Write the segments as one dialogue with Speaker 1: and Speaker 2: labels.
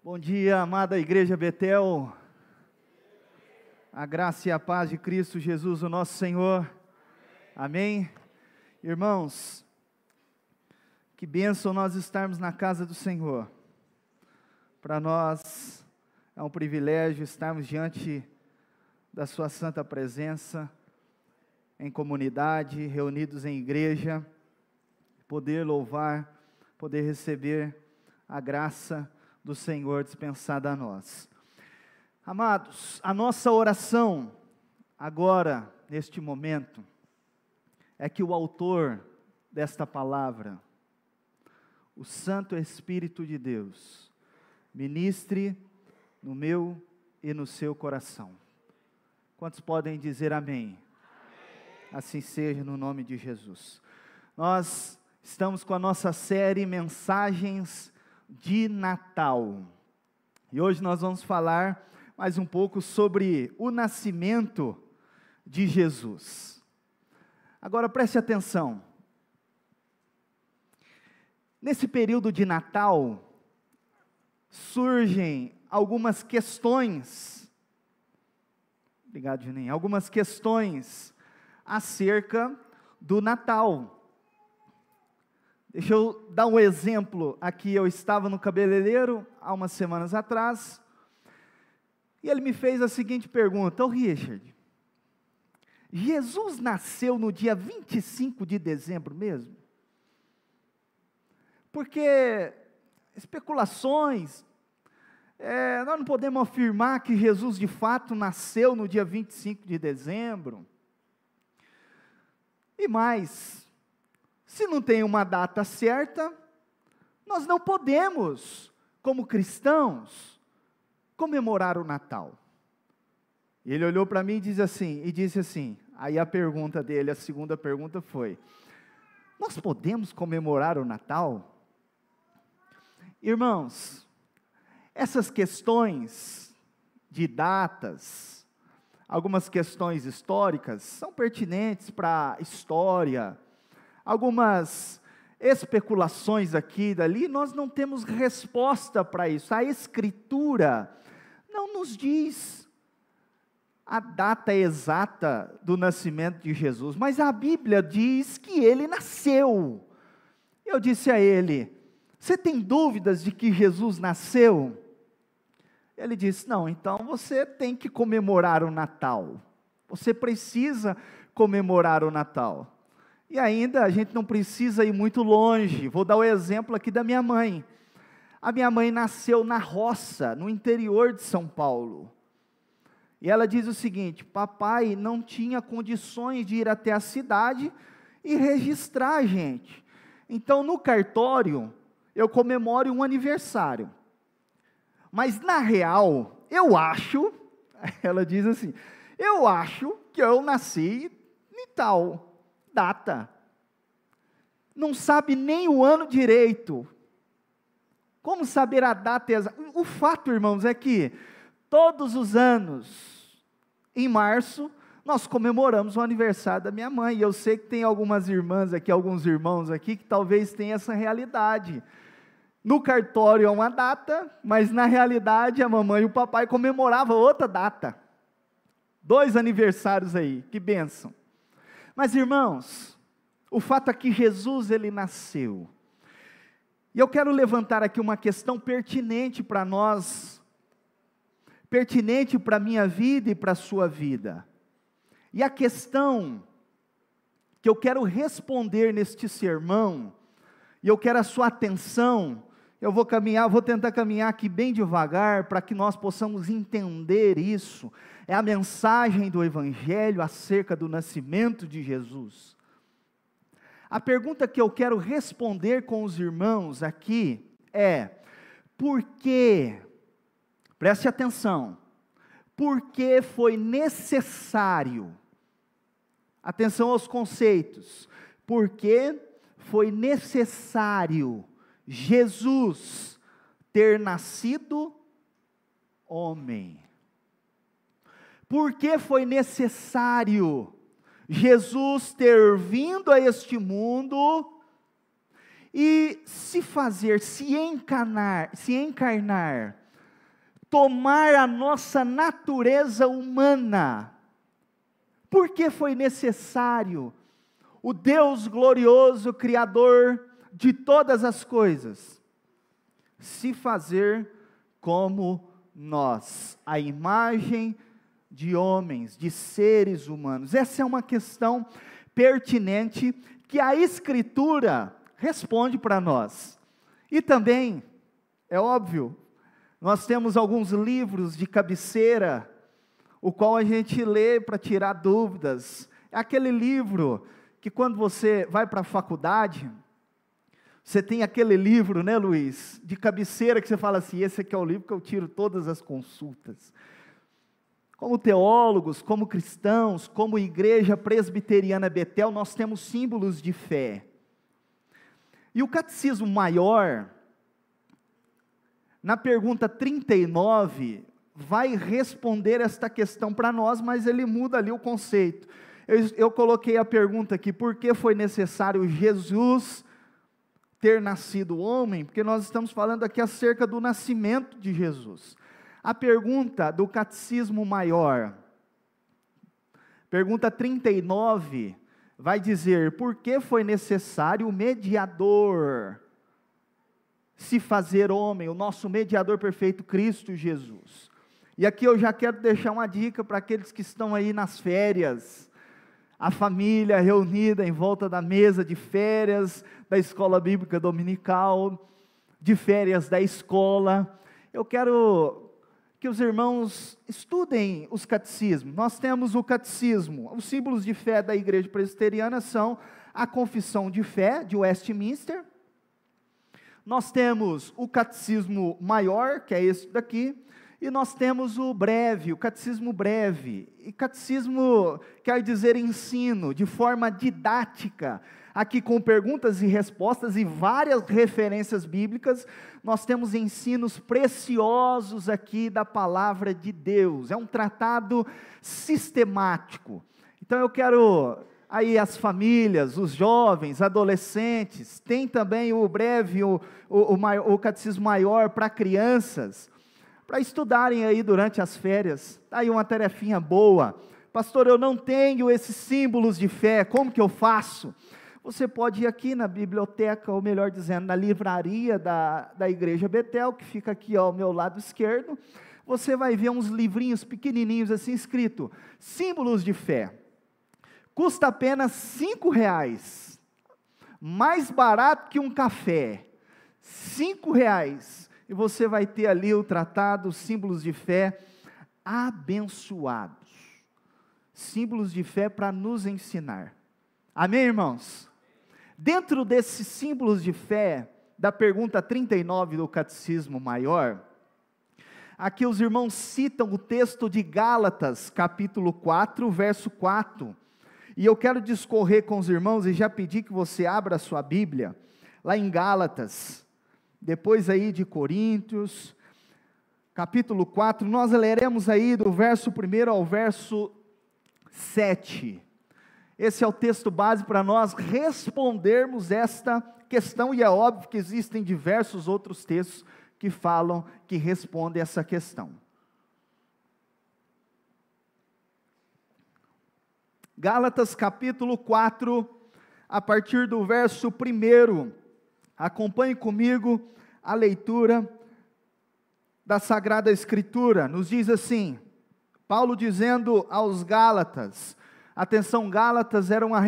Speaker 1: Bom dia, amada Igreja Betel, a graça e a paz de Cristo Jesus, o nosso Senhor, amém? Irmãos, que bênção nós estarmos na casa do Senhor. Para nós é um privilégio estarmos diante da sua santa presença, em comunidade, reunidos em igreja, poder louvar, poder receber a graça do Senhor dispensada a nós. Amados, a nossa oração agora, neste momento, é que o autor desta palavra, o Santo Espírito de Deus, ministre no meu e no seu coração. Quantos podem dizer amém? Assim seja no nome de Jesus. Nós estamos com a nossa série Mensagens de Natal. E hoje nós vamos falar mais um pouco sobre o nascimento de Jesus. Agora preste atenção. Nesse período de Natal, surgem algumas questões. Obrigado, Juninho. Algumas questões acerca do Natal. Deixa eu dar um exemplo aqui. Eu estava no cabeleireiro há umas semanas atrás, e ele me fez a seguinte pergunta: ô Richard, Jesus nasceu no dia 25 de dezembro mesmo? Porque especulações, nós não podemos afirmar que Jesus de fato nasceu no dia 25 de dezembro. E mais, se não tem uma data certa, nós não podemos, como cristãos, comemorar o Natal. E ele olhou para mim e disse assim, aí a pergunta dele, a segunda pergunta foi: nós podemos comemorar o Natal? Irmãos, essas questões de datas, algumas questões históricas, são pertinentes para a história. Algumas especulações aqui e dali, nós não temos resposta para isso. A Escritura não nos diz a data exata do nascimento de Jesus, mas a Bíblia diz que ele nasceu. Eu disse a ele: você tem dúvidas de que Jesus nasceu? Ele disse: não, então você tem que comemorar o Natal. Você precisa comemorar o Natal. E ainda a gente não precisa ir muito longe. Vou dar o exemplo aqui da minha mãe. A minha mãe nasceu na roça, no interior de São Paulo. E ela diz o seguinte: papai não tinha condições de ir até a cidade e registrar a gente. Então no cartório eu comemoro um aniversário. Mas na real, eu acho, ela diz assim, eu acho que eu nasci em tal data. Não sabe nem o ano direito. Como saber a data exata? O fato, irmãos, é que todos os anos, em março, nós comemoramos o aniversário da minha mãe. E eu sei que tem algumas irmãs aqui, alguns irmãos aqui, que talvez tenham essa realidade. No cartório é uma data, mas na realidade a mamãe e o papai comemoravam outra data. 2 aniversários aí, que bênção. Mas irmãos, o fato é que Jesus ele nasceu. E eu quero levantar aqui uma questão pertinente para nós, pertinente para a minha vida e para a sua vida. E a questão que eu quero responder neste sermão, e eu quero a sua atenção. Eu vou tentar caminhar aqui bem devagar, para que nós possamos entender isso. É a mensagem do Evangelho acerca do nascimento de Jesus. A pergunta que eu quero responder com os irmãos aqui é: por que, preste atenção, por que foi necessário, atenção aos conceitos, por que foi necessário Jesus ter nascido homem? Por que foi necessário Jesus ter vindo a este mundo e se encarnar tomar a nossa natureza humana. Por que foi necessário o Deus glorioso, Criador de todas as coisas, se fazer como nós, a imagem de homens, de seres humanos? Essa é uma questão pertinente que a Escritura responde para nós. E também, é óbvio, nós temos alguns livros de cabeceira, o qual a gente lê para tirar dúvidas. É aquele livro que quando você vai para a faculdade, você tem aquele livro, né, Luiz, de cabeceira, que você fala assim, esse aqui é o livro que eu tiro todas as consultas. Como teólogos, como cristãos, como Igreja Presbiteriana Betel, nós temos símbolos de fé. E o Catecismo Maior, na pergunta 39, vai responder esta questão para nós, mas ele muda ali o conceito. Eu coloquei a pergunta aqui, por que foi necessário Jesus ter nascido homem? Porque nós estamos falando aqui acerca do nascimento de Jesus. A pergunta do Catecismo Maior, pergunta 39, vai dizer, por que foi necessário o mediador se fazer homem, o nosso mediador perfeito, Cristo Jesus? E aqui eu já quero deixar uma dica para aqueles que estão aí nas férias, a família reunida em volta da mesa de férias da escola bíblica dominical, de férias da escola. Eu quero que os irmãos estudem os catecismos. Nós temos o catecismo, os símbolos de fé da Igreja Presbiteriana são a Confissão de Fé de Westminster. Nós temos o Catecismo Maior, que é esse daqui, e nós temos o breve, o catecismo breve. E catecismo quer dizer ensino, de forma didática, aqui com perguntas e respostas e várias referências bíblicas. Nós temos ensinos preciosos aqui da palavra de Deus. É um tratado sistemático. Então eu quero aí as famílias, os jovens, adolescentes, tem também o breve, o catecismo maior para crianças, para estudarem aí durante as férias. Está aí uma tarefinha boa. Pastor, eu não tenho esses símbolos de fé, como que eu faço? Você pode ir aqui na biblioteca, ou melhor dizendo, na livraria da Igreja Betel, que fica aqui ao meu lado esquerdo. Você vai ver uns livrinhos pequenininhos assim escrito, símbolos de fé. Custa apenas R$5, mais barato que um café, R$5, e você vai ter ali o tratado, símbolos de fé abençoados, símbolos de fé para nos ensinar, amém, irmãos? Dentro desses símbolos de fé, da pergunta 39 do Catecismo Maior, aqui os irmãos citam o texto de Gálatas, capítulo 4, verso 4, e eu quero discorrer com os irmãos, e já pedi que você abra a sua Bíblia, lá em Gálatas, depois aí de Coríntios, capítulo 4, nós leremos aí do verso 1 ao verso 7, esse é o texto base para nós respondermos esta questão, e é óbvio que existem diversos outros textos que falam, que respondem essa questão. Gálatas capítulo 4, a partir do verso 1, acompanhe comigo a leitura da Sagrada Escritura, nos diz assim, Paulo dizendo aos Gálatas, atenção, Gálatas era uma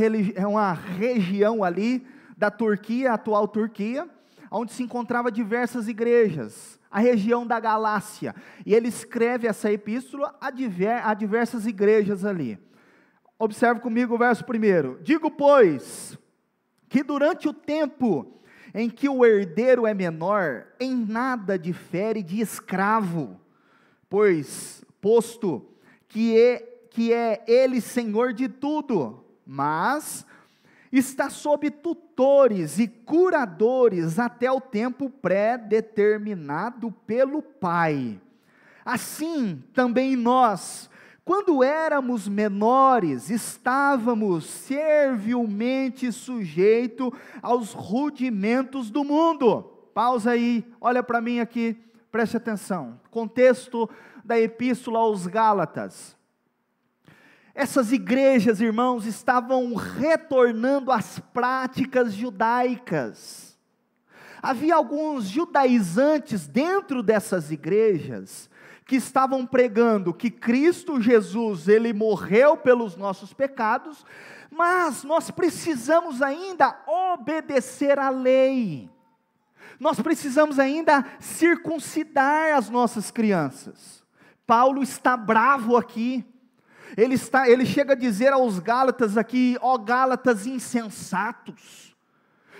Speaker 1: região ali da Turquia, atual Turquia, onde se encontrava diversas igrejas, a região da Galácia, e ele escreve essa epístola a diversas igrejas ali. Observe comigo o verso 1, digo pois, que durante o tempo em que o herdeiro é menor, em nada difere de escravo, pois, posto que é ele senhor de tudo, mas está sob tutores e curadores até o tempo pré-determinado pelo Pai. Assim, também nós, quando éramos menores, estávamos servilmente sujeitos aos rudimentos do mundo. Pausa aí, olha para mim aqui, Preste atenção, contexto da epístola aos Gálatas. Essas igrejas, irmãos, estavam retornando às práticas judaicas. Havia alguns judaizantes dentro dessas igrejas que estavam pregando que Cristo Jesus, Ele morreu pelos nossos pecados, mas nós precisamos ainda obedecer à lei. Nós precisamos ainda circuncidar as nossas crianças. Paulo está bravo aqui. Ele chega a dizer aos Gálatas aqui: ó Gálatas insensatos,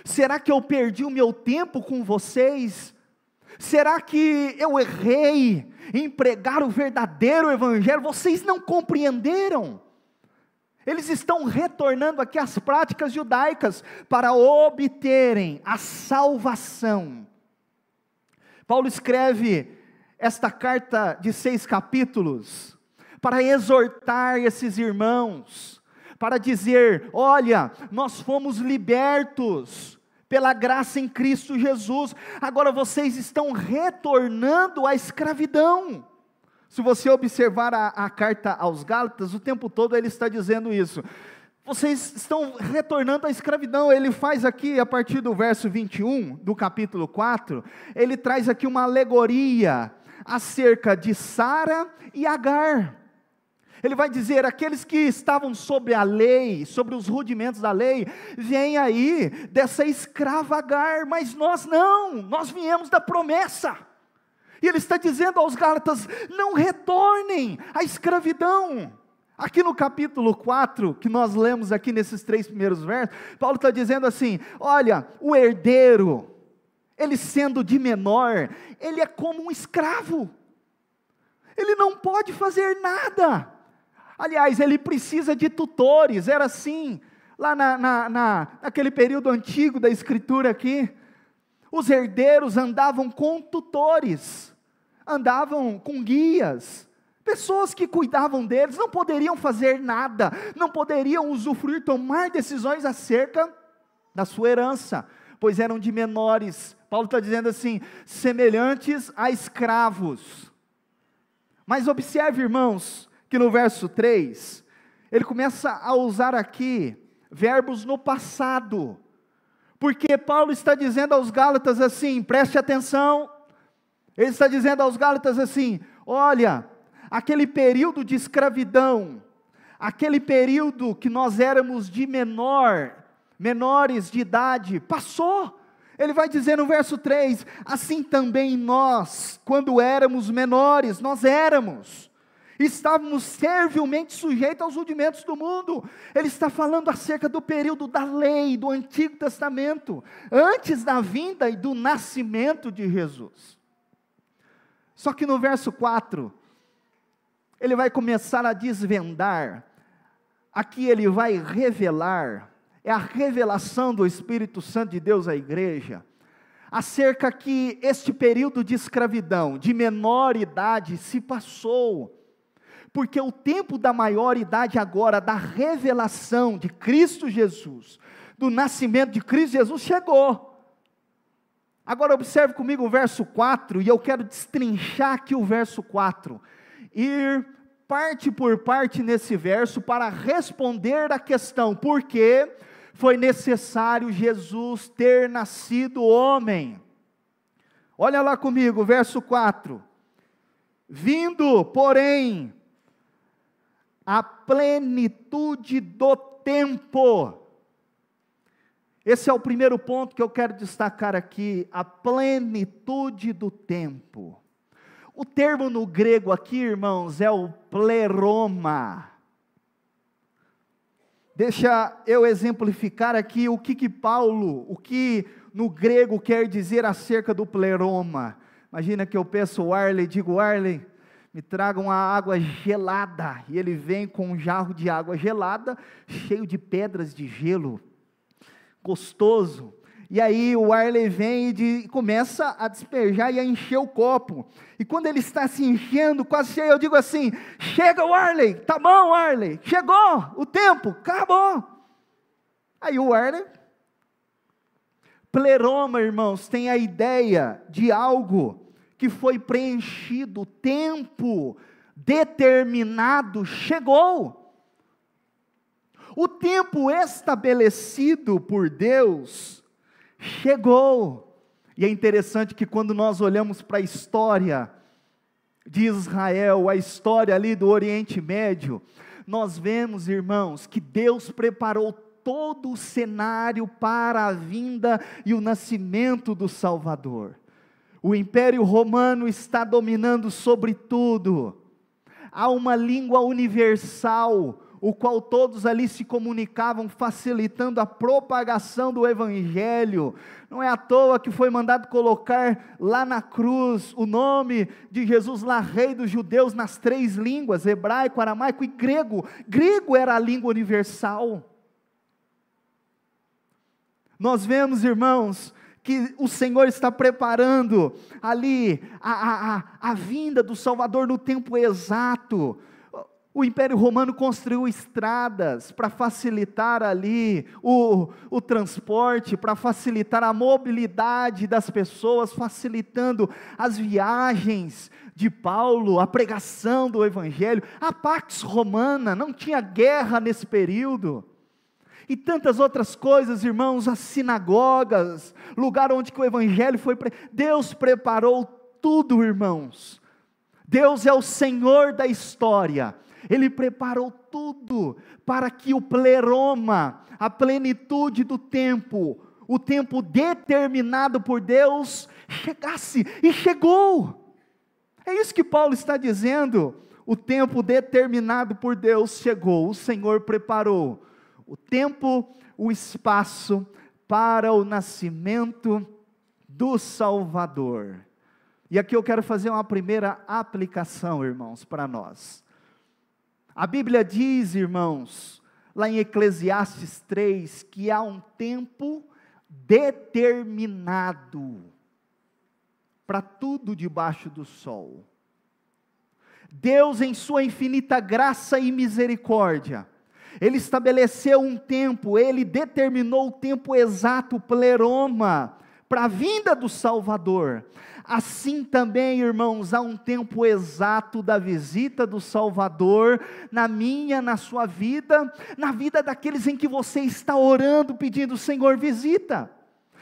Speaker 1: será que eu perdi o meu tempo com vocês? Será que eu errei em pregar o verdadeiro evangelho? Vocês não compreenderam? Eles estão retornando aqui às práticas judaicas para obterem a salvação. Paulo escreve esta carta de 6 capítulos para exortar esses irmãos, para dizer: olha, nós fomos libertos pela graça em Cristo Jesus, agora vocês estão retornando à escravidão. Se você observar a carta aos Gálatas, o tempo todo ele está dizendo isso. Vocês estão retornando à escravidão. Ele faz aqui, a partir do verso 21, do capítulo 4, ele traz aqui uma alegoria acerca de Sara e Agar. Ele vai dizer: aqueles que estavam sobre a lei, sobre os rudimentos da lei, vêm aí dessa escrava Agar, mas nós não, nós viemos da promessa. E ele está dizendo aos Gálatas: não retornem à escravidão. Aqui no capítulo 4, que nós lemos aqui nesses 3 primeiros versos, Paulo está dizendo assim: olha, o herdeiro, ele sendo de menor, ele é como um escravo, ele não pode fazer nada. Aliás, ele precisa de tutores. Era assim, lá naquele período antigo da escritura aqui, os herdeiros andavam com tutores, andavam com guias, pessoas que cuidavam deles, não poderiam fazer nada, não poderiam usufruir, tomar decisões acerca da sua herança, pois eram de menores. Paulo está dizendo assim: semelhantes a escravos. Mas observe, irmãos, que no verso 3, ele começa a usar aqui verbos no passado, porque Paulo está dizendo aos Gálatas assim, preste atenção, ele está dizendo aos Gálatas assim: olha, aquele período de escravidão, aquele período que nós éramos de menores de idade, passou. Ele vai dizer no verso 3, assim também nós, quando éramos menores, nós estávamos servilmente sujeitos aos rudimentos do mundo. Ele está falando acerca do período da lei, do Antigo Testamento, antes da vinda e do nascimento de Jesus. Só que no verso 4, ele vai começar a desvendar, aqui ele vai revelar, é a revelação do Espírito Santo de Deus à igreja, acerca que este período de escravidão, de menor idade, se passou, porque o tempo da maioridade agora, da revelação de Cristo Jesus, do nascimento de Cristo Jesus, chegou. Agora observe comigo o verso 4, e eu quero destrinchar aqui o verso 4, ir parte por parte nesse verso, para responder a questão, por que foi necessário Jesus ter nascido homem. Olha lá comigo, verso 4, vindo, porém, a plenitude do tempo. Esse é o primeiro ponto que eu quero destacar aqui, a plenitude do tempo. O termo no grego aqui, irmãos, é o pleroma. Deixa eu exemplificar aqui o que no grego quer dizer acerca do pleroma. Imagina que eu peço o Arley, digo: Arley, me traga uma água gelada, e ele vem com um jarro de água gelada, cheio de pedras de gelo, gostoso, e aí o Arley vem e começa a despejar e a encher o copo, e quando ele está se enchendo, quase cheio, eu digo assim: chega o Arley, tá bom Arley, chegou o tempo, acabou. Aí o Arley, pleroma, irmãos, tem a ideia de algo que foi preenchido, o tempo determinado chegou. O tempo estabelecido por Deus chegou. E é interessante que quando nós olhamos para a história de Israel, a história ali do Oriente Médio, nós vemos, irmãos, que Deus preparou todo o cenário para a vinda e o nascimento do Salvador. O Império Romano está dominando sobre tudo. Há uma língua universal, o qual todos ali se comunicavam, facilitando a propagação do Evangelho. Não é à toa que foi mandado colocar lá na cruz o nome de Jesus, lá Rei dos Judeus, nas 3 línguas, hebraico, aramaico e grego. Grego era a língua universal. Nós vemos, irmãos, que o Senhor está preparando ali a vinda do Salvador no tempo exato. O Império Romano construiu estradas para facilitar ali o transporte, para facilitar a mobilidade das pessoas, facilitando as viagens de Paulo, a pregação do Evangelho. A Pax Romana, não tinha guerra nesse período. E tantas outras coisas, irmãos, as sinagogas, lugar onde que o Evangelho foi. Deus preparou tudo, irmãos. Deus é o Senhor da história. Ele preparou tudo para que o pleroma, a plenitude do tempo, o tempo determinado por Deus, chegasse, e chegou. É isso que Paulo está dizendo. O tempo determinado por Deus chegou, o Senhor preparou o tempo, o espaço para o nascimento do Salvador. E aqui eu quero fazer uma primeira aplicação, irmãos, para nós. A Bíblia diz, irmãos, lá em Eclesiastes 3, que há um tempo determinado para tudo debaixo do sol. Deus, em sua infinita graça e misericórdia, Ele estabeleceu um tempo, Ele determinou o tempo exato, o pleroma, para a vinda do Salvador. Assim também, irmãos, há um tempo exato da visita do Salvador, na minha, na sua vida, na vida daqueles em que você está orando, pedindo: Senhor, visita.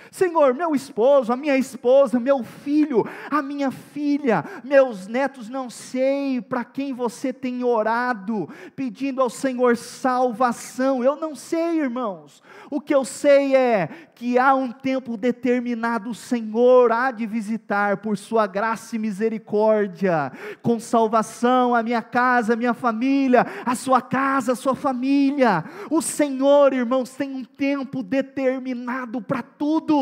Speaker 1: Senhor, meu esposo, a minha esposa, meu filho, a minha filha, meus netos, não sei para quem você tem orado, pedindo ao Senhor salvação. Eu não sei, irmãos. O que eu sei é que há um tempo determinado, o Senhor há de visitar por sua graça e misericórdia, com salvação, a minha casa, a minha família, a sua casa, a sua família. O Senhor, irmãos, tem um tempo determinado para tudo.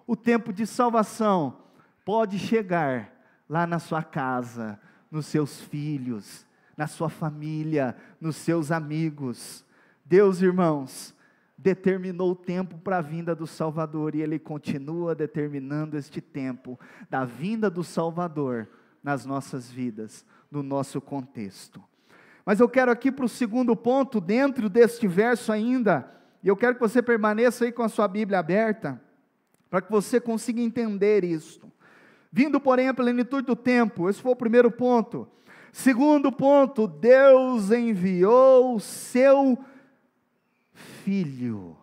Speaker 1: O tempo de salvação pode chegar lá na sua casa, nos seus filhos, na sua família, nos seus amigos. Deus, irmãos, determinou o tempo para a vinda do Salvador, e Ele continua determinando este tempo da vinda do Salvador nas nossas vidas, no nosso contexto. Mas eu quero aqui para o segundo ponto, dentro deste verso ainda, e eu quero que você permaneça aí com a sua Bíblia aberta, para que você consiga entender isto. Vindo, porém, a plenitude do tempo, esse foi o primeiro ponto. Segundo ponto, Deus enviou o seu Filho.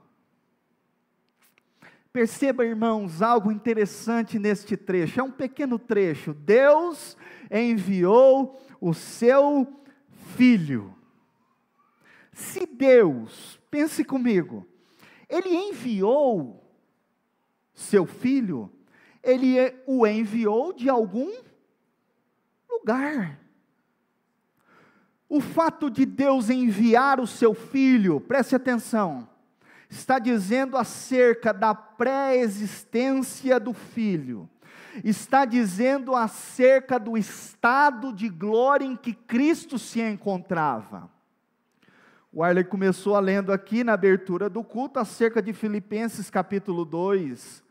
Speaker 1: Perceba, irmãos, algo interessante neste trecho, é um pequeno trecho. Deus enviou o seu Filho. Se Deus, pense comigo, Ele enviou seu Filho, Ele o enviou de algum lugar. O fato de Deus enviar o seu Filho, preste atenção, está dizendo acerca da pré-existência do Filho, está dizendo acerca do estado de glória em que Cristo se encontrava. O Arley começou lendo aqui na abertura do culto acerca de Filipenses capítulo 2,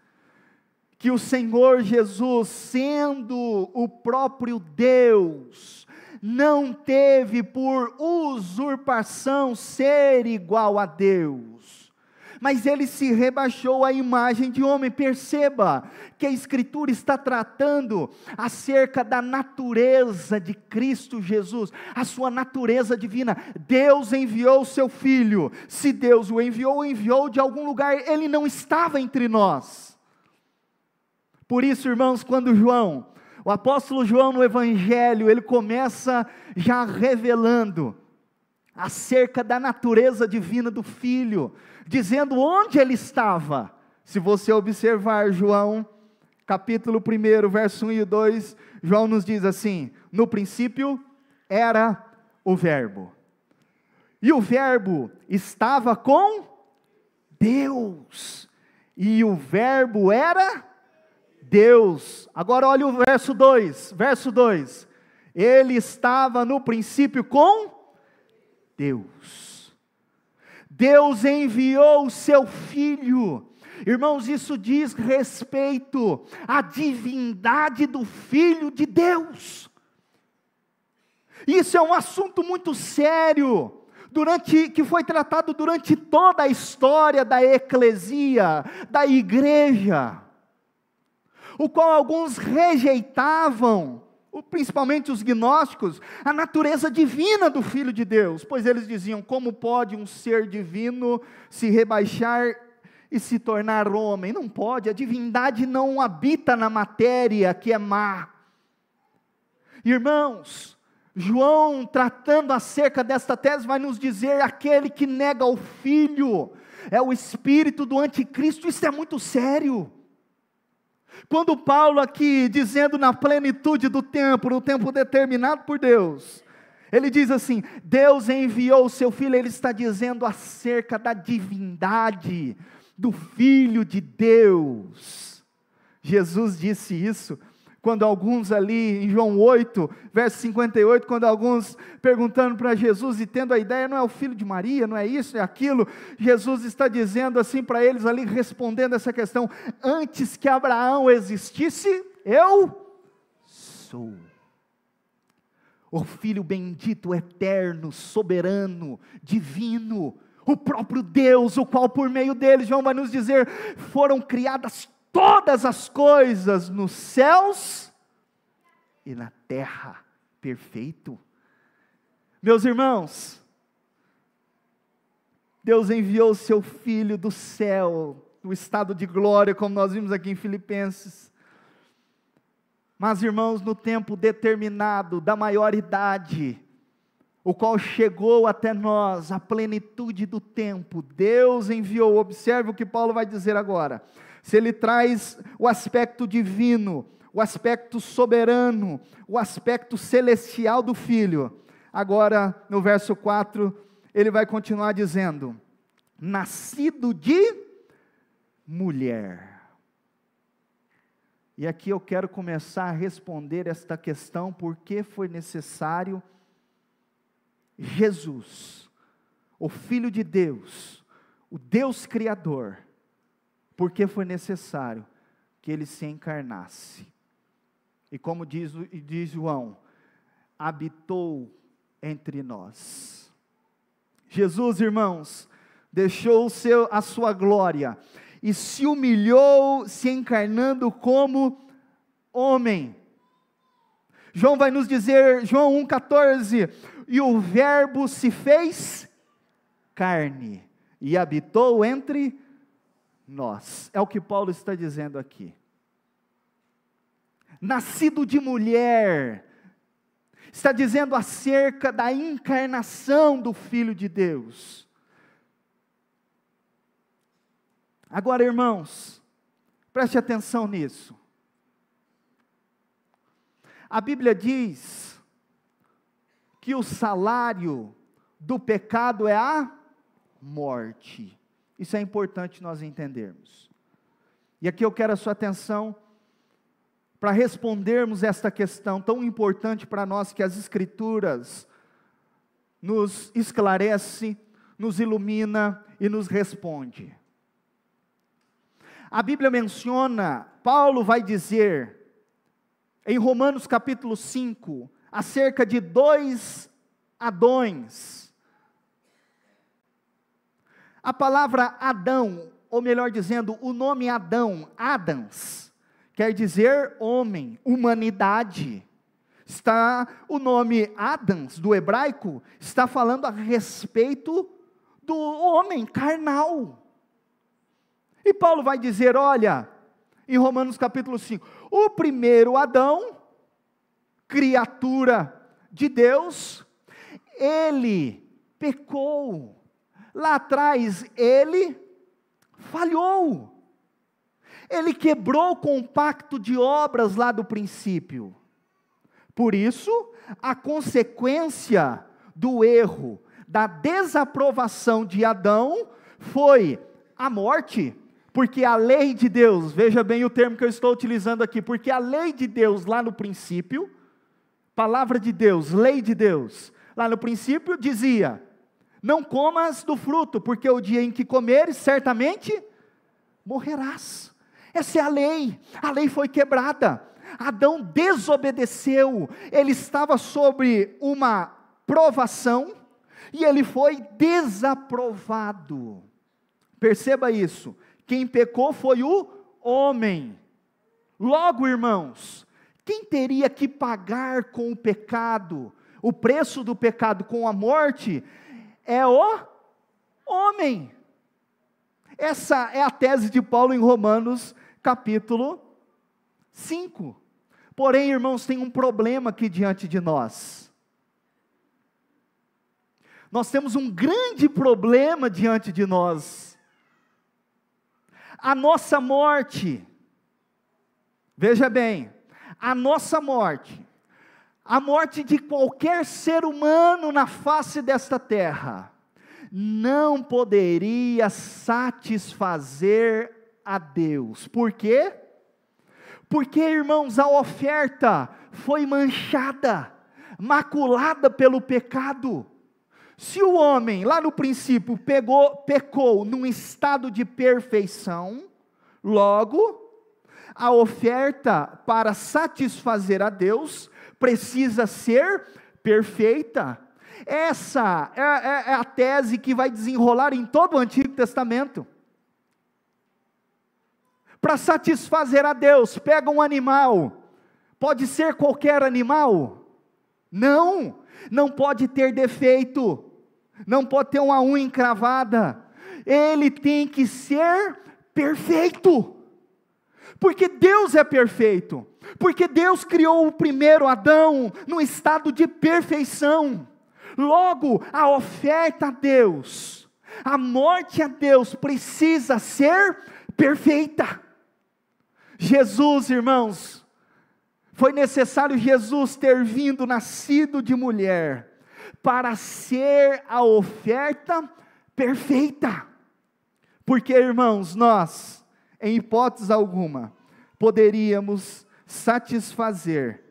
Speaker 1: que o Senhor Jesus, sendo o próprio Deus, não teve por usurpação ser igual a Deus, mas ele se rebaixou à imagem de homem. Perceba que a Escritura está tratando acerca da natureza de Cristo Jesus, a sua natureza divina. Deus enviou o seu Filho. Se Deus o enviou de algum lugar, ele não estava entre nós. Por isso, irmãos, quando o apóstolo João no Evangelho, ele começa já revelando acerca da natureza divina do Filho, dizendo onde ele estava. Se você observar João, capítulo 1, verso 1 e 2, João nos diz assim: no princípio era o Verbo, e o Verbo estava com Deus, e o Verbo era Deus. Agora olha o verso 2, ele estava no princípio com Deus. Deus enviou o seu Filho. Irmãos, isso diz respeito à divindade do Filho de Deus. Isso é um assunto muito sério, que foi tratado durante toda a história da eclesia, da igreja, o qual alguns rejeitavam, principalmente os gnósticos, a natureza divina do Filho de Deus, pois eles diziam: como pode um ser divino se rebaixar e se tornar homem? Não pode, a divindade não habita na matéria que é má. Irmãos, João, tratando acerca desta tese, vai nos dizer: aquele que nega o Filho é o espírito do anticristo. Isso é muito sério. Quando Paulo aqui, dizendo na plenitude do tempo, no tempo determinado por Deus, ele diz assim: Deus enviou o seu Filho, ele está dizendo acerca da divindade do Filho de Deus. Jesus disse isso, quando alguns ali, em João 8, verso 58, quando alguns perguntando para Jesus e tendo a ideia: não é o filho de Maria, não é isso, é aquilo, Jesus está dizendo assim para eles ali, respondendo essa questão: antes que Abraão existisse, eu sou. O Filho bendito, eterno, soberano, divino, o próprio Deus, o qual por meio dele, João vai nos dizer, foram criadas todas as coisas nos céus e na terra. Perfeito. Meus irmãos, Deus enviou o seu Filho do céu, do estado de glória, como nós vimos aqui em Filipenses. Mas, irmãos, no tempo determinado, da maioridade, o qual chegou até nós, a plenitude do tempo, Deus enviou. Observe o que Paulo vai dizer agora. Se ele traz o aspecto divino, o aspecto soberano, o aspecto celestial do Filho, agora no verso 4, ele vai continuar dizendo: nascido de mulher. E aqui eu quero começar a responder esta questão: por que foi necessário Jesus, o Filho de Deus, o Deus Criador, por que foi necessário que ele se encarnasse? E como diz João, habitou entre nós. Jesus, irmãos, deixou a sua glória e se humilhou, se encarnando como homem. João vai nos dizer, João 1,14, e o Verbo se fez carne e habitou entre nós. É o que Paulo está dizendo aqui. Nascido de mulher, está dizendo acerca da encarnação do Filho de Deus. Agora, irmãos, preste atenção nisso. A Bíblia diz que o salário do pecado é a morte. Isso é importante nós entendermos. E aqui eu quero a sua atenção para respondermos esta questão tão importante para nós, que as Escrituras nos esclarece, nos ilumina e nos responde. A Bíblia menciona, Paulo vai dizer, em Romanos capítulo 5, acerca de 2 Adões. A palavra Adão, ou melhor dizendo, o nome Adão, Adams, quer dizer homem, humanidade. O nome Adams, do hebraico, está falando a respeito do homem carnal. E Paulo vai dizer, olha, em Romanos capítulo 5, o primeiro Adão, criatura de Deus, ele pecou. Lá atrás ele falhou. Ele quebrou com o pacto de obras lá do princípio. Por isso, a consequência do erro, da desaprovação de Adão, foi a morte, porque a lei de Deus, veja bem o termo que eu estou utilizando aqui, porque a lei de Deus lá no princípio, palavra de Deus, lei de Deus, lá no princípio dizia, não comas do fruto, porque o dia em que comeres, certamente morrerás. Essa é a lei foi quebrada. Adão desobedeceu, ele estava sobre uma provação, e ele foi desaprovado. Perceba isso, quem pecou foi o homem. Logo, irmãos, quem teria que pagar com o pecado, o preço do pecado com a morte, é o homem. Essa é a tese de Paulo em Romanos capítulo 5. Porém, irmãos, tem um problema aqui diante de nós. Nós temos um grande problema diante de nós. A nossa morte, veja bem, a nossa morte, a morte de qualquer ser humano na face desta terra, não poderia satisfazer a Deus. Por quê? Porque, irmãos, a oferta foi manchada, maculada pelo pecado. Se o homem, lá no princípio, pecou num estado de perfeição, logo, a oferta para satisfazer a Deus precisa ser perfeita. Essa é a tese que vai desenrolar em todo o Antigo Testamento. Para satisfazer a Deus, pega um animal, pode ser qualquer animal? Não pode ter defeito, não pode ter uma unha encravada, ele tem que ser perfeito, porque Deus é perfeito, porque Deus criou o primeiro Adão num estado de perfeição. Logo, a oferta a Deus, a morte a Deus precisa ser perfeita. Jesus, irmãos, foi necessário Jesus ter vindo, nascido de mulher, para ser a oferta perfeita. Porque, irmãos, nós, em hipótese alguma, poderíamos satisfazer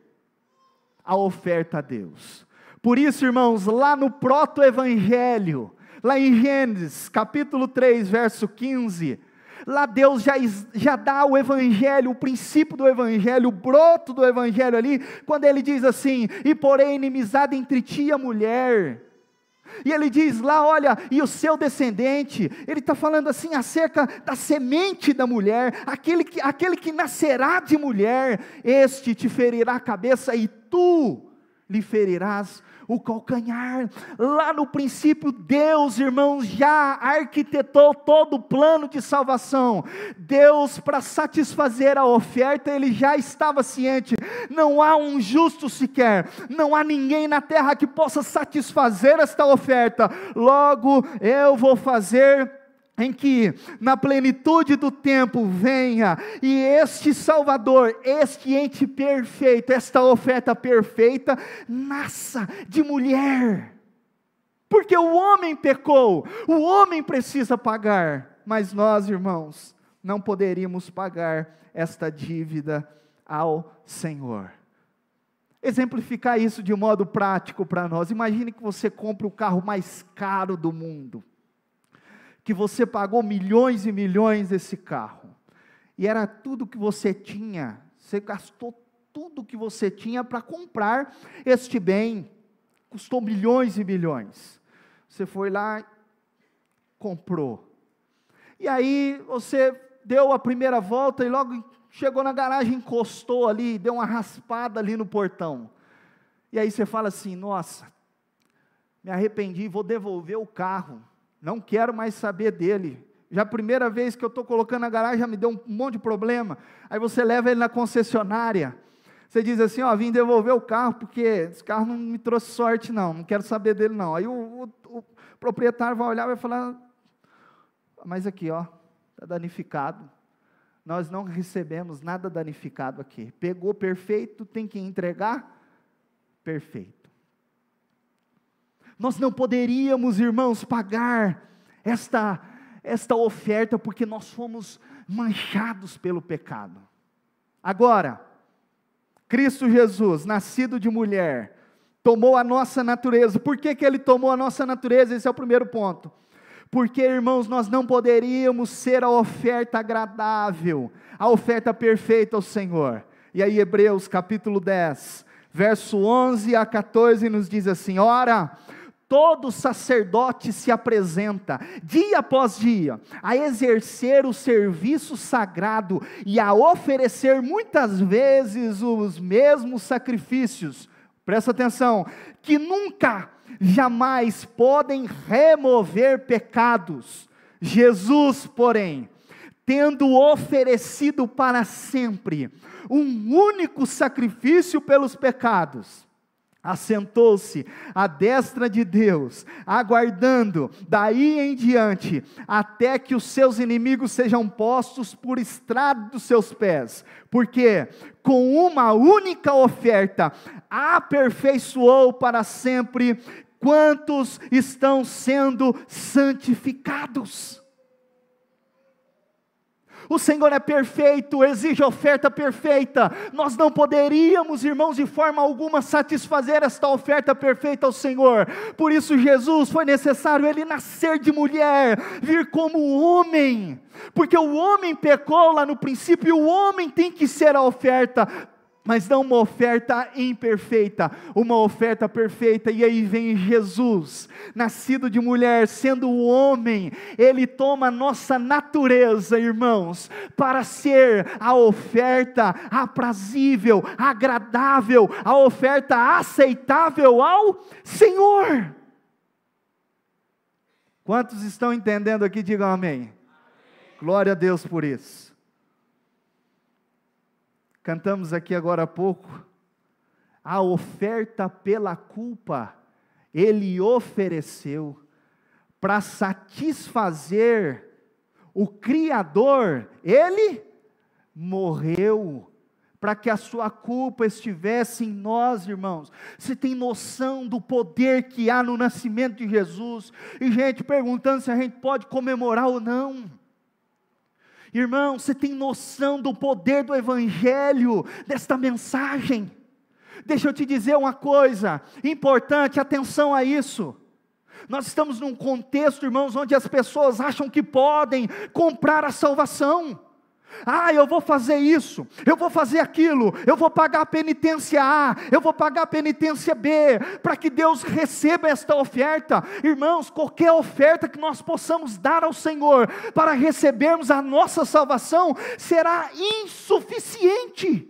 Speaker 1: a oferta a Deus. Por isso, irmãos, lá no proto-evangelho, lá em Gênesis, capítulo 3, verso 15, lá Deus já dá o evangelho, o princípio do evangelho, o broto do evangelho ali, quando ele diz assim, e porém inimizade entre ti e a mulher, e ele diz lá, olha, e o seu descendente, ele está falando assim, acerca da semente da mulher, aquele que nascerá de mulher, este te ferirá a cabeça, e tu lhe ferirás o calcanhar. Lá no princípio, Deus, irmãos, já arquitetou todo o plano de salvação. Deus, para satisfazer a oferta, Ele já estava ciente, não há um justo sequer, não há ninguém na terra que possa satisfazer esta oferta, logo eu vou fazer em que na plenitude do tempo venha, e este Salvador, este ente perfeito, esta oferta perfeita, nasça de mulher, porque o homem pecou, o homem precisa pagar, mas nós, irmãos, não poderíamos pagar esta dívida ao Senhor. Exemplificar isso de um modo prático para nós, imagine que você compra o carro mais caro do mundo, que você pagou milhões e milhões desse carro, e era tudo que você tinha, você gastou tudo que você tinha para comprar este bem, custou milhões e milhões, você foi lá, comprou. E aí você deu a primeira volta e logo chegou na garagem, encostou ali, deu uma raspada ali no portão. E aí você fala assim: nossa, me arrependi, vou devolver o carro, não quero mais saber dele. Já a primeira vez que eu estou colocando na garagem já me deu um monte de problema. Aí você leva ele na concessionária, você diz assim: ó, vim devolver o carro porque esse carro não me trouxe sorte não quero saber dele não. Aí o proprietário vai olhar e vai falar: mas aqui ó, está danificado, nós não recebemos nada danificado aqui, pegou perfeito, tem que entregar perfeito. Nós não poderíamos, irmãos, pagar esta oferta, porque nós fomos manchados pelo pecado. Agora, Cristo Jesus, nascido de mulher, tomou a nossa natureza. Por que Ele tomou a nossa natureza? Esse é o primeiro ponto. Porque, irmãos, nós não poderíamos ser a oferta agradável, a oferta perfeita ao Senhor. E aí Hebreus capítulo 10, verso 11 a 14 nos diz assim: ora, todo sacerdote se apresenta, dia após dia, a exercer o serviço sagrado e a oferecer muitas vezes os mesmos sacrifícios, presta atenção, que nunca, jamais podem remover pecados. Jesus, porém, tendo oferecido para sempre um único sacrifício pelos pecados, assentou-se à destra de Deus, aguardando daí em diante, até que os seus inimigos sejam postos por estrado dos seus pés, porque com uma única oferta, aperfeiçoou para sempre quantos estão sendo santificados. O Senhor é perfeito, exige oferta perfeita. Nós não poderíamos, irmãos, de forma alguma satisfazer esta oferta perfeita ao Senhor. Por isso Jesus, foi necessário Ele nascer de mulher, vir como homem, porque o homem pecou lá no princípio, e o homem tem que ser a oferta, mas não uma oferta imperfeita, uma oferta perfeita. E aí vem Jesus, nascido de mulher, sendo o homem, Ele toma a nossa natureza, irmãos, para ser a oferta aprazível, agradável, a oferta aceitável ao Senhor. Quantos estão entendendo aqui? Digam amém. Amém. Glória a Deus por isso. Cantamos aqui agora há pouco, a oferta pela culpa, Ele ofereceu, para satisfazer o Criador, Ele morreu, para que a sua culpa estivesse em nós, irmãos. Você tem noção do poder que há no nascimento de Jesus? E gente perguntando se a gente pode comemorar ou não. Irmão, você tem noção do poder do Evangelho, desta mensagem? Deixa eu te dizer uma coisa importante, atenção a isso. Nós estamos num contexto, irmãos, onde as pessoas acham que podem comprar a salvação. Eu vou fazer isso, eu vou fazer aquilo, eu vou pagar a penitência A, eu vou pagar a penitência B, para que Deus receba esta oferta. Irmãos, qualquer oferta que nós possamos dar ao Senhor, para recebermos a nossa salvação, será insuficiente.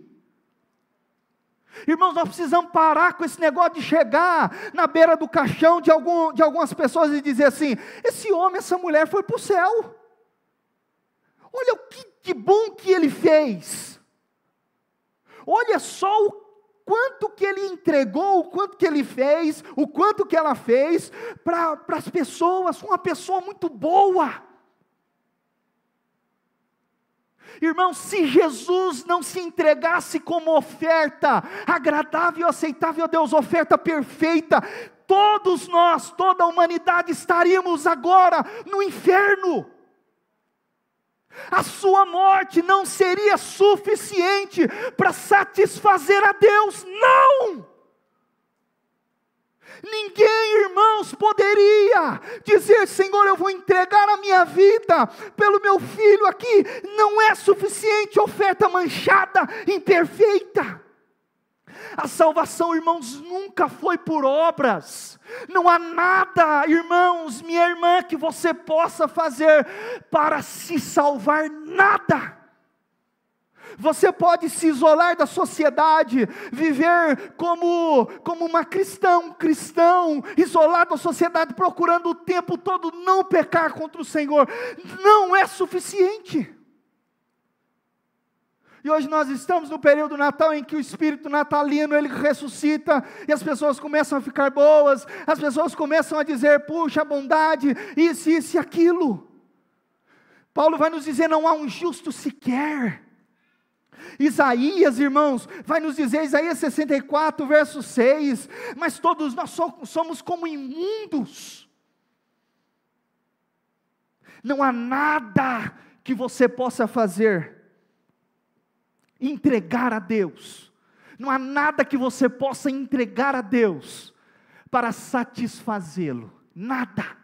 Speaker 1: Irmãos, nós precisamos parar com esse negócio de chegar na beira do caixão de algumas pessoas e dizer assim: esse homem, essa mulher foi para o céu, olha o que bom que ele fez, olha só o quanto que ele entregou, o quanto que ele fez, o quanto que ela fez para as pessoas, uma pessoa muito boa. Irmãos, se Jesus não se entregasse como oferta agradável e aceitável a Deus, oferta perfeita, todos nós, toda a humanidade estaríamos agora no inferno. A sua morte não seria suficiente para satisfazer a Deus, não! Ninguém, irmãos, poderia dizer: Senhor, eu vou entregar a minha vida pelo meu filho aqui. Não é suficiente oferta manchada, imperfeita. A salvação, irmãos, nunca foi por obras. Não há nada, irmãos, minha irmã, que você possa fazer para se salvar, nada. Você pode se isolar da sociedade, viver como uma cristão, isolado da sociedade, procurando o tempo todo não pecar contra o Senhor. Não é suficiente. E hoje nós estamos no período do Natal, em que o Espírito natalino, ele ressuscita, e as pessoas começam a ficar boas, as pessoas começam a dizer, puxa, a bondade, isso e aquilo. Paulo vai nos dizer, não há um justo sequer. Isaías, irmãos, vai nos dizer, Isaías 64, verso 6, mas todos nós somos como imundos. Não há nada que você possa fazer, entregar a Deus, não há nada que você possa entregar a Deus, para satisfazê-lo, nada.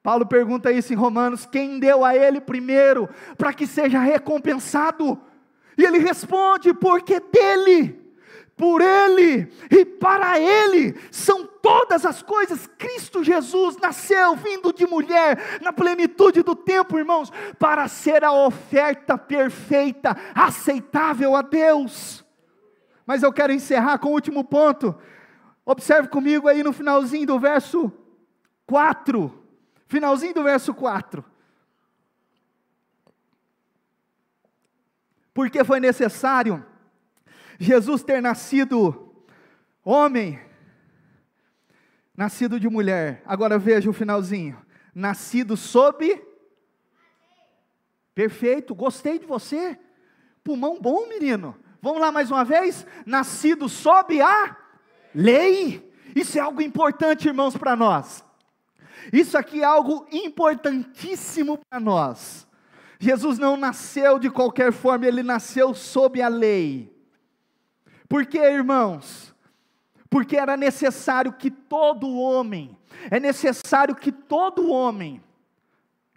Speaker 1: Paulo pergunta isso em Romanos, quem deu a ele primeiro, para que seja recompensado? E ele responde, porque dele, por ele e para ele, são todas as coisas. Cristo Jesus nasceu, vindo de mulher, na plenitude do tempo, irmãos, para ser a oferta perfeita, aceitável a Deus. Mas eu quero encerrar com o último ponto. Observe comigo aí no finalzinho do verso 4, finalzinho do verso 4. Porque foi necessário Jesus ter nascido homem, nascido de mulher. Agora veja o finalzinho. Nascido sob... Perfeito, gostei de você. Pulmão bom, menino. Vamos lá mais uma vez. Nascido sob a lei. Isso é algo importante, irmãos, para nós. Isso aqui é algo importantíssimo para nós. Jesus não nasceu de qualquer forma, ele nasceu sob a lei. Por quê, irmãos? Porque era necessário que todo homem,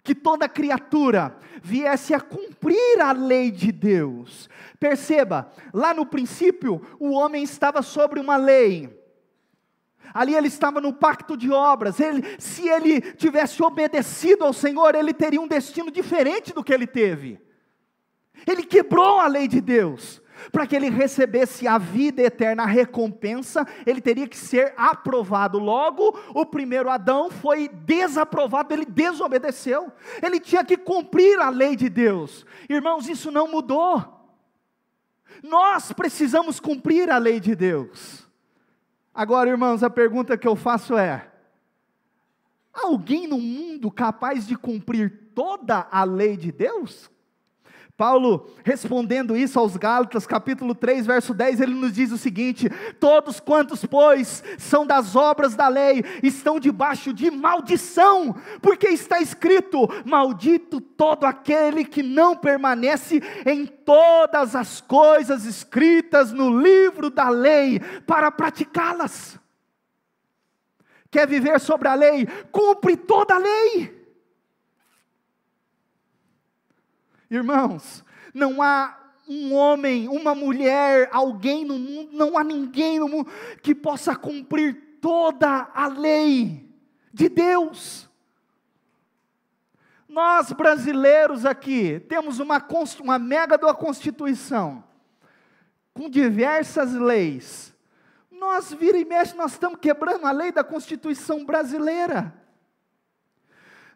Speaker 1: que toda criatura viesse a cumprir a lei de Deus. Perceba, lá no princípio, o homem estava sobre uma lei. Ali ele estava no pacto de obras. Se ele tivesse obedecido ao Senhor, ele teria um destino diferente do que ele teve. Ele quebrou a lei de Deus. Para que ele recebesse a vida eterna, a recompensa, ele teria que ser aprovado. Logo, o primeiro Adão foi desaprovado, ele desobedeceu. Ele tinha que cumprir a lei de Deus. Irmãos, isso não mudou. Nós precisamos cumprir a lei de Deus. Agora, irmãos, a pergunta que eu faço é: há alguém no mundo capaz de cumprir toda a lei de Deus? Paulo, respondendo isso aos Gálatas, capítulo 3, verso 10, ele nos diz o seguinte: todos quantos, pois, são das obras da lei, estão debaixo de maldição, porque está escrito, maldito todo aquele que não permanece em todas as coisas escritas no livro da lei, para praticá-las. Quer viver sobre a lei? Cumpre toda a lei. Irmãos, não há um homem, uma mulher, alguém no mundo, não há ninguém no mundo que possa cumprir toda a lei de Deus. Nós brasileiros aqui temos uma mega da Constituição, com diversas leis. Nós vira e mexe, nós estamos quebrando a lei da Constituição brasileira.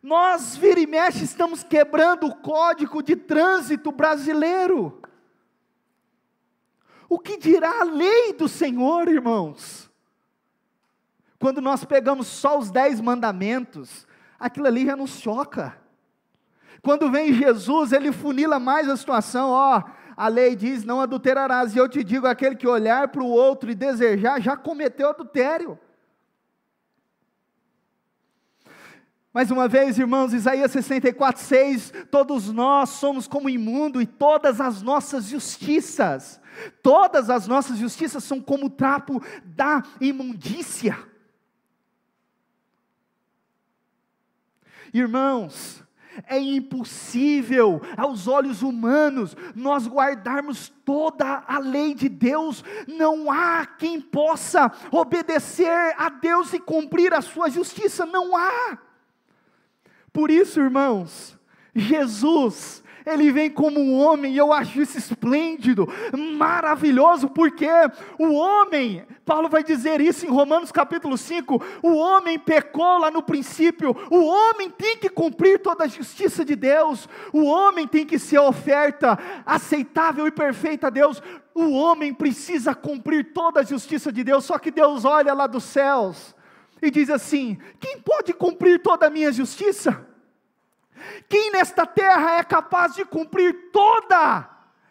Speaker 1: Nós, vira e mexe, estamos quebrando o Código de Trânsito brasileiro. O que dirá a lei do Senhor, irmãos? Quando nós pegamos só os 10 mandamentos, aquilo ali já nos choca. Quando vem Jesus, ele funila mais a situação. A lei diz, não adulterarás, e eu te digo, aquele que olhar para o outro e desejar, já cometeu adultério. Mais uma vez, irmãos, Isaías 64, 6, todos nós somos como imundo, e todas as nossas justiças são como o trapo da imundícia. Irmãos, É impossível aos olhos humanos nós guardarmos toda a lei de Deus. Não há quem possa obedecer a Deus e cumprir a sua justiça, não há. Por isso, irmãos, Jesus, Ele vem como um homem, e eu acho isso esplêndido, maravilhoso, porque o homem, Paulo vai dizer isso em Romanos capítulo 5, o homem pecou lá no princípio, o homem tem que cumprir toda a justiça de Deus, o homem tem que ser a oferta aceitável e perfeita a Deus, o homem precisa cumprir toda a justiça de Deus, só que Deus olha lá dos céus, e diz assim: quem pode cumprir toda a minha justiça? Quem nesta terra é capaz de cumprir toda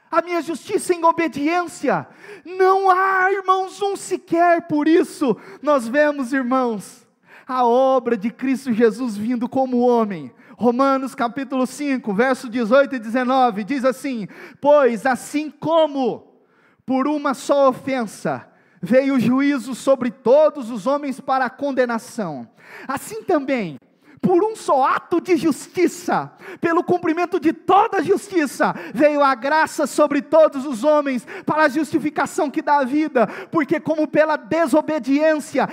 Speaker 1: a minha justiça em obediência? Não há, irmãos, um sequer. Por isso, nós vemos, irmãos, a obra de Cristo Jesus vindo como homem. Romanos capítulo 5, verso 18 e 19, diz assim: pois assim como por uma só ofensa veio o juízo sobre todos os homens para a condenação, assim também, por um só ato de justiça, pelo cumprimento de toda a justiça, veio a graça sobre todos os homens, para a justificação que dá a vida, porque como pela desobediência,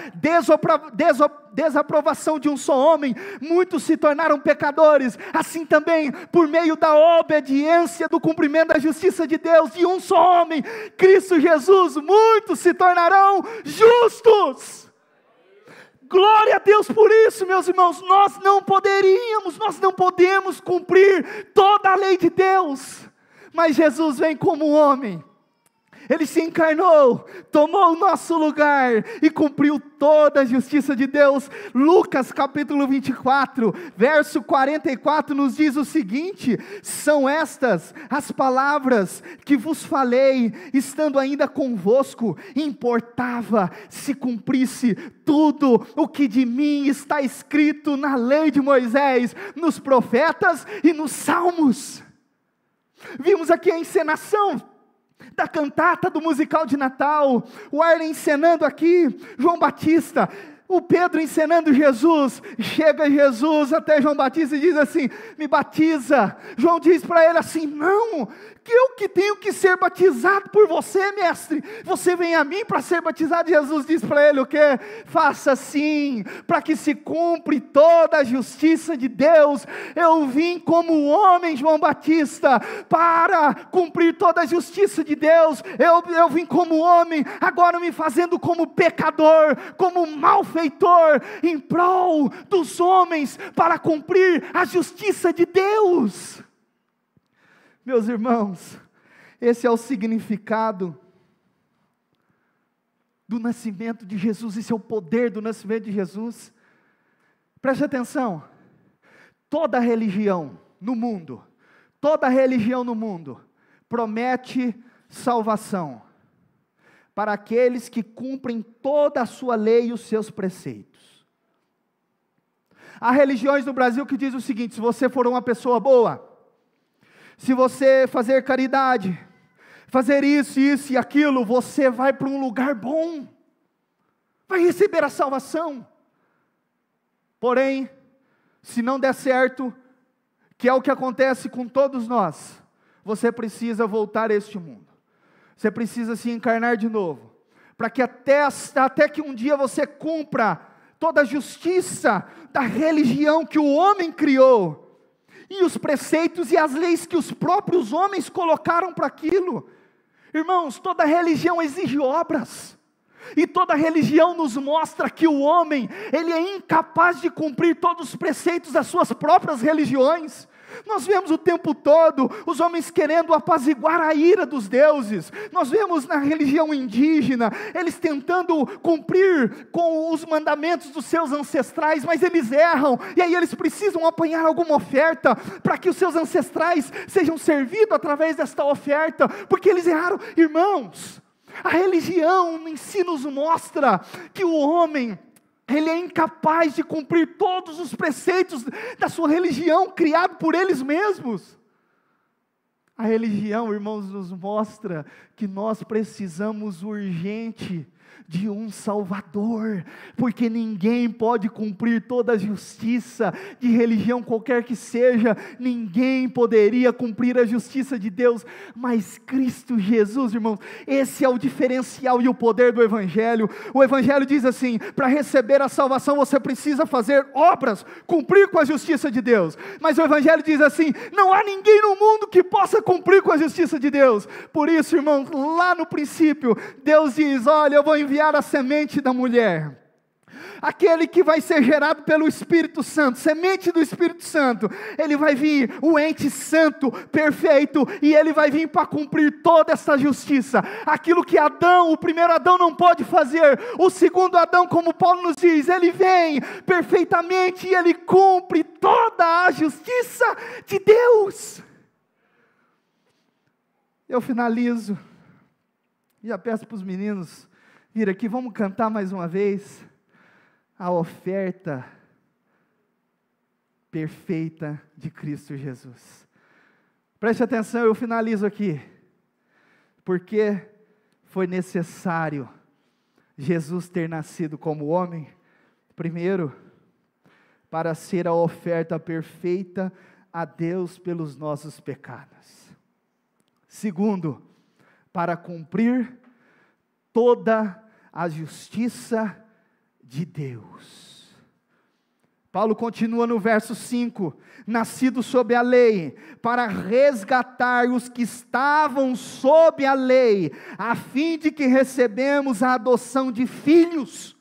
Speaker 1: desaprovação de um só homem, muitos se tornaram pecadores, assim também, por meio da obediência, do cumprimento da justiça de Deus, de um só homem, Cristo Jesus, muitos se tornarão justos. Glória a Deus por isso, meus irmãos. Nós não podemos cumprir toda a lei de Deus, mas Jesus vem como homem, Ele se encarnou, tomou o nosso lugar e cumpriu toda a justiça de Deus. Lucas capítulo 24, verso 44 nos diz o seguinte: são estas as palavras que vos falei, estando ainda convosco, importava se cumprisse tudo o que de mim está escrito na lei de Moisés, nos profetas e nos salmos. Vimos aqui a encenação da cantata do musical de Natal, o Arlen encenando aqui João Batista, o Pedro encenando Jesus. Chega Jesus até João Batista e diz assim: me batiza. João diz para ele assim: não, que eu que tenho que ser batizado por você, mestre, você vem a mim para ser batizado. Jesus diz para ele o quê? Faça assim, para que se cumpre toda a justiça de Deus. Eu vim como homem, João Batista, para cumprir toda a justiça de Deus. Eu vim como homem, agora me fazendo como pecador, como malfeitor, em prol dos homens, para cumprir a justiça de Deus. Meus irmãos, esse é o significado do nascimento de Jesus, esse é o poder do nascimento de Jesus. Preste atenção, toda religião no mundo promete salvação para aqueles que cumprem toda a sua lei e os seus preceitos. Há religiões no Brasil que dizem o seguinte: se você for uma pessoa boa, se você fazer caridade, fazer isso e aquilo, você vai para um lugar bom, vai receber a salvação. Porém, se não der certo, que é o que acontece com todos nós, você precisa voltar a este mundo, você precisa se encarnar de novo, para que até que um dia você cumpra toda a justiça da religião que o homem criou, e os preceitos e as leis que os próprios homens colocaram para aquilo. Irmãos, toda religião exige obras, e toda religião nos mostra que o homem, ele é incapaz de cumprir todos os preceitos das suas próprias religiões. Nós vemos o tempo todo os homens querendo apaziguar a ira dos deuses. Nós vemos na religião indígena, eles tentando cumprir com os mandamentos dos seus ancestrais, mas eles erram, e aí eles precisam apanhar alguma oferta, para que os seus ancestrais sejam servidos através desta oferta, porque eles erraram. Irmãos, a religião em si nos mostra que o homem, ele é incapaz de cumprir todos os preceitos da sua religião, criado por eles mesmos. A religião, irmãos, nos mostra que nós precisamos urgente de um Salvador, porque ninguém pode cumprir toda a justiça, de religião qualquer que seja, ninguém poderia cumprir a justiça de Deus, mas Cristo Jesus, irmãos, esse é o diferencial e o poder do Evangelho. O Evangelho diz assim: para receber a salvação você precisa fazer obras, cumprir com a justiça de Deus, mas o Evangelho diz assim: não há ninguém no mundo que possa cumprir com a justiça de Deus. Por isso, irmãos, lá no princípio, Deus diz: olha, eu vou enviar a semente da mulher, aquele que vai ser gerado pelo Espírito Santo, semente do Espírito Santo. Ele vai vir, o ente santo, perfeito, e ele vai vir para cumprir toda essa justiça, aquilo que Adão, o primeiro Adão não pode fazer, o segundo Adão, como Paulo nos diz, ele vem perfeitamente e ele cumpre toda a justiça de Deus. Eu finalizo, já peço para os meninos vir aqui, vamos cantar mais uma vez a oferta perfeita de Cristo Jesus. Preste atenção, eu finalizo aqui, porque foi necessário Jesus ter nascido como homem, primeiro, para ser a oferta perfeita a Deus pelos nossos pecados, segundo, para cumprir toda a justiça de Deus. Paulo continua no verso 5, nascido sob a lei, para resgatar os que estavam sob a lei, a fim de que recebemos a adoção de filhos.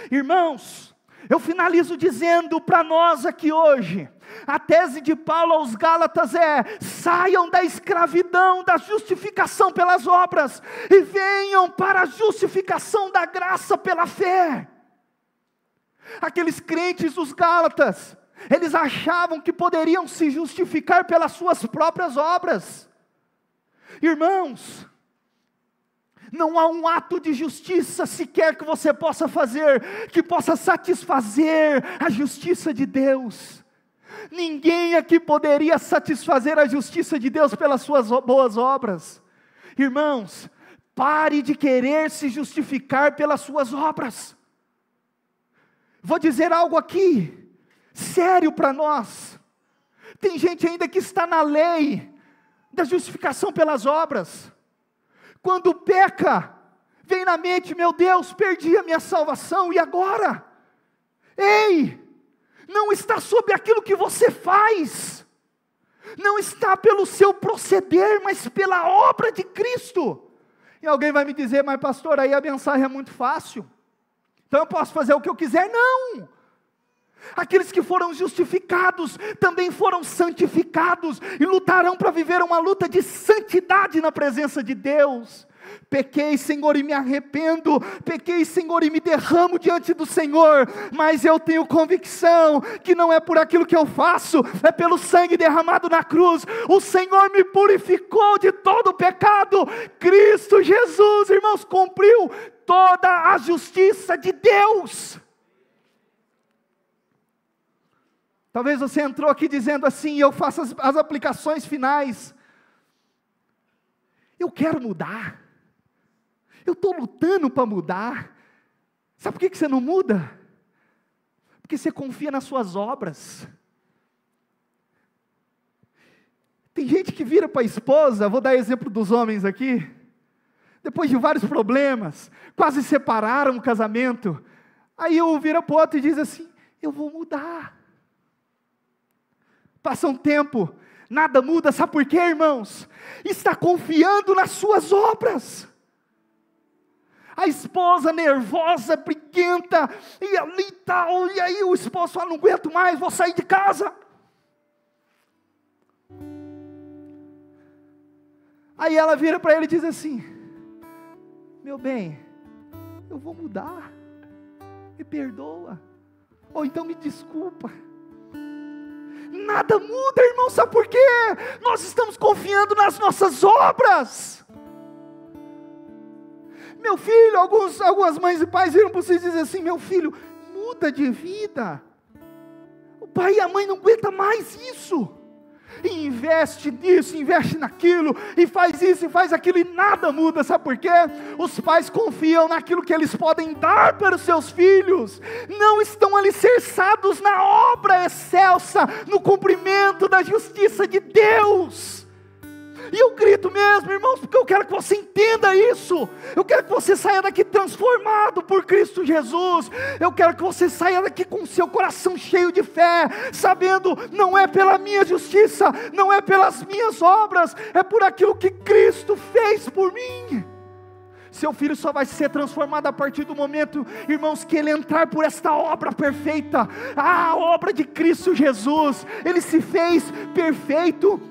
Speaker 1: Irmãos, eu finalizo dizendo para nós aqui hoje, a tese de Paulo aos Gálatas é: saiam da escravidão, da justificação pelas obras, e venham para a justificação da graça pela fé. Aqueles crentes dos Gálatas, eles achavam que poderiam se justificar pelas suas próprias obras. Irmãos, não há um ato de justiça sequer que você possa fazer, que possa satisfazer a justiça de Deus. Ninguém aqui poderia satisfazer a justiça de Deus pelas suas boas obras. Irmãos, pare de querer se justificar pelas suas obras. Vou dizer algo aqui, sério para nós. Tem gente ainda que está na lei da justificação pelas obras. Quando peca, vem na mente: meu Deus, perdi a minha salvação, e agora? Ei, não está sobre aquilo que você faz, não está pelo seu proceder, mas pela obra de Cristo. E alguém vai me dizer: mas pastor, aí a mensagem é muito fácil, então eu posso fazer o que eu quiser? Não! Aqueles que foram justificados, também foram santificados, e lutarão para viver uma luta de santidade na presença de Deus. Pequei, Senhor, e me arrependo, pequei, Senhor, e me derramo diante do Senhor, mas eu tenho convicção, que não é por aquilo que eu faço, é pelo sangue derramado na cruz. O Senhor me purificou de todo o pecado. Cristo Jesus, irmãos, cumpriu toda a justiça de Deus. Talvez você entrou aqui dizendo assim: eu faço as aplicações finais, eu quero mudar, eu estou lutando para mudar. Sabe por que você não muda? Porque você confia nas suas obras. Tem gente que vira para a esposa, vou dar exemplo dos homens aqui, depois de vários problemas, quase separaram o casamento, aí um vira para o outro e diz assim: eu vou mudar. Passa um tempo, nada muda. Sabe por quê, irmãos? Está confiando nas suas obras. A esposa nervosa, briguenta, e ali e tal, e aí o esposo fala: não aguento mais, vou sair de casa. Aí ela vira para ele e diz assim: meu bem, eu vou mudar, me perdoa, ou então me desculpa. Nada muda, irmão, sabe por quê? Nós estamos confiando nas nossas obras. Meu filho, algumas mães e pais viram para vocês e dizem assim: meu filho, muda de vida. O pai e a mãe não aguentam mais isso. e investe nisso, investe naquilo, e faz isso e faz aquilo, e nada muda. Sabe por quê? Os pais confiam naquilo que eles podem dar para os seus filhos, não estão alicerçados na obra excelsa, no cumprimento da justiça de Deus. E eu grito mesmo, irmãos, porque eu quero que você entenda isso. Eu quero que você saia daqui transformado por Cristo Jesus. Eu quero que você saia daqui com o seu coração cheio de fé, sabendo, não é pela minha justiça, não é pelas minhas obras, é por aquilo que Cristo fez por mim. Seu filho só vai ser transformado a partir do momento, irmãos, que ele entrar por esta obra perfeita, a obra de Cristo Jesus. Ele se fez perfeito,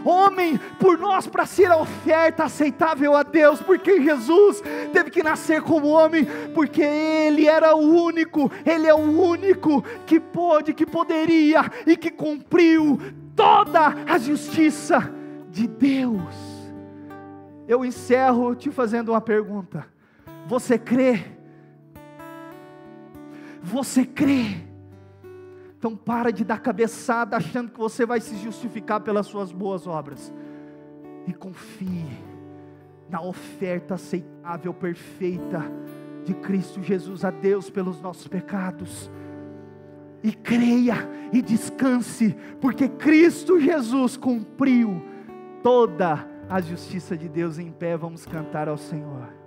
Speaker 1: homem, por nós, para ser a oferta aceitável a Deus, porque Jesus teve que nascer como homem, porque Ele era o único, Ele é o único que pôde, que poderia e que cumpriu toda a justiça de Deus. Eu encerro te fazendo uma pergunta: você crê? Você crê? Então para de dar cabeçada achando que você vai se justificar pelas suas boas obras, e confie na oferta aceitável, perfeita de Cristo Jesus a Deus pelos nossos pecados, e creia e descanse, porque Cristo Jesus cumpriu toda a justiça de Deus. Em pé vamos cantar ao Senhor.